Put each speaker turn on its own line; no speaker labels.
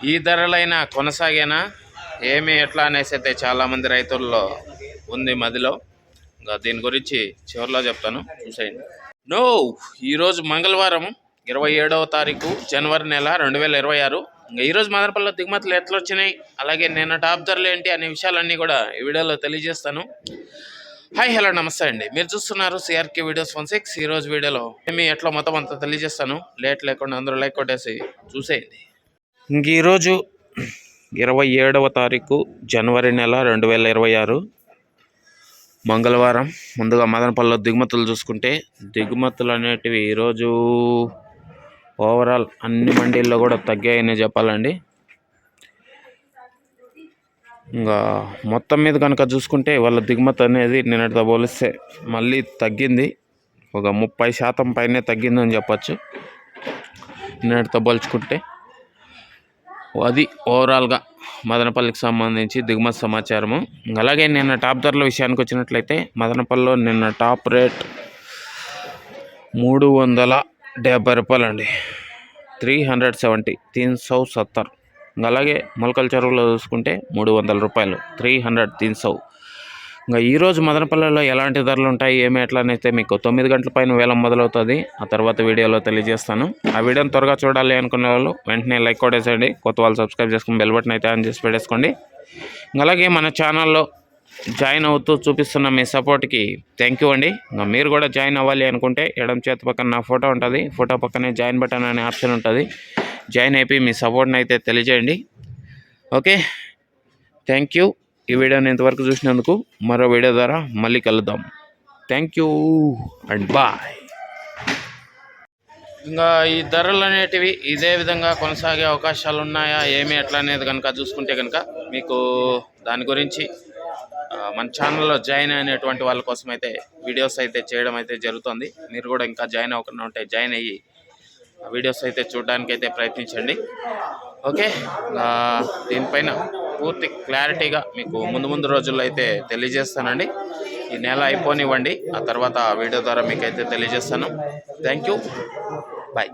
ఈ ధరలైనా కొనసాగేనా ఏమి ఎట్లా అనేసి అయితే చాలామంది రైతుల్లో ఉంది మదిలో. ఇంకా దీని గురించి చివరిలో చెప్తాను, చూసేయండి. ఈరోజు మంగళవారం 27వ తారీఖు జనవరి నెల 2026. ఇంకా ఈరోజు మదనపల్లిలో దిగుమతులు ఎట్లా వచ్చినాయి, అలాగే నిన్న టాప్ ధరలు ఏంటి అనే విషయాలన్నీ కూడా ఈ వీడియోలో తెలియజేస్తాను. హాయ్ హలో నమస్తే అండి, మీరు చూస్తున్నారు సిఆర్కే వీడియోస్ 16. ఈరోజు వీడియోలో ఏమి ఎట్లా మొత్తం అంతా తెలియజేస్తాను. లేట్ లేకుండా అందరూ లైక్ కొట్టేసి చూసేయండి. ఇంక ఈరోజు 27వ తారీఖు జనవరి నెల 2026 మంగళవారం. ముందుగా మదనపల్లిలో దిగుమతులు చూసుకుంటే దిగుమతులు అనేటివి ఈరోజు ఓవరాల్ అన్ని మండీల్లో కూడా తగ్గాయని చెప్పాలండి. ఇంకా మొత్తం మీద కనుక చూసుకుంటే వాళ్ళ దిగుమతి అనేది నిన్నటితో పోలిస్తే మళ్ళీ తగ్గింది. ఒక 30% పైనే తగ్గిందని చెప్పచ్చు నిన్నటితో పోల్చుకుంటే. అది ఓవరాల్గా మదనపల్లికి సంబంధించి దిగుమతి సమాచారము. అలాగే నిన్న టాప్ ధరల విషయానికి వచ్చినట్లయితే మదనపల్లిలో నిన్న టాప్ రేట్ 370 రూపాయలు అండి, 370. అలాగే మొలకల చెరువులో చూసుకుంటే 300 రూపాయలు, 300. ఇంకా ఈరోజు మదనపల్లిలో ఎలాంటి ధరలు ఉంటాయి ఏమి ఎట్లా అయితే మీకు 9 గంటల పైన వేలం మొదలవుతుంది. ఆ తర్వాత వీడియోలో తెలియజేస్తాను. ఆ వీడియోని త్వరగా చూడాలి అనుకునే వాళ్ళు వెంటనే లైక్ కొట్టేసేయండి. కొత్త వాళ్ళు సబ్స్క్రైబ్ చేసుకుని బెల్ బటన్ అయితే ఆన్ చేసి పెట్టేసుకోండి. అలాగే మన ఛానల్లో జాయిన్ అవుతూ చూపిస్తున్న మీ సపోర్ట్కి థ్యాంక్ యూ అండి. ఇంకా మీరు కూడా జాయిన్ అవ్వాలి అనుకుంటే ఎడమ చేతి పక్కన నా ఫోటో ఉంటుంది, ఫోటో పక్కనే జాయిన్ బటన్ అనే ఆప్షన్ ఉంటుంది. జాయిన్ అయిపోయి మీ సపోర్ట్ని అయితే తెలియజేయండి. Okay, thank you. ఈ వీడియోని ఇంతవరకు చూసినందుకు మరో వీడియో ద్వారా మళ్ళీ కలుద్దాం. Thank you and bye. ఇంకా ఈ ధరలు అనేటివి ఇదే విధంగా కొనసాగే అవకాశాలు ఉన్నాయా ఏమి ఎట్లా అనేది కనుక చూసుకుంటే కనుక మీకు దాని గురించి మన ఛానల్లో జాయిన్ అయినటువంటి వాళ్ళ కోసం అయితే వీడియోస్ అయితే చేయడం అయితే జరుగుతుంది. మీరు కూడా ఇంకా జాయిన్ అవ్వకుండా ఉంటే జాయిన్ అయ్యి వీడియోస్ అయితే చూడడానికి అయితే ప్రయత్నించండి. ఓకే, దీనిపైన పూర్తి క్లారిటీగా మీకు ముందు రోజుల్లో అయితే తెలియజేస్తానండి. ఈ నెల అయిపోనివ్వండి, ఆ తర్వాత వీడియో ద్వారా మీకు అయితే తెలియజేస్తాను. Thank you, bye.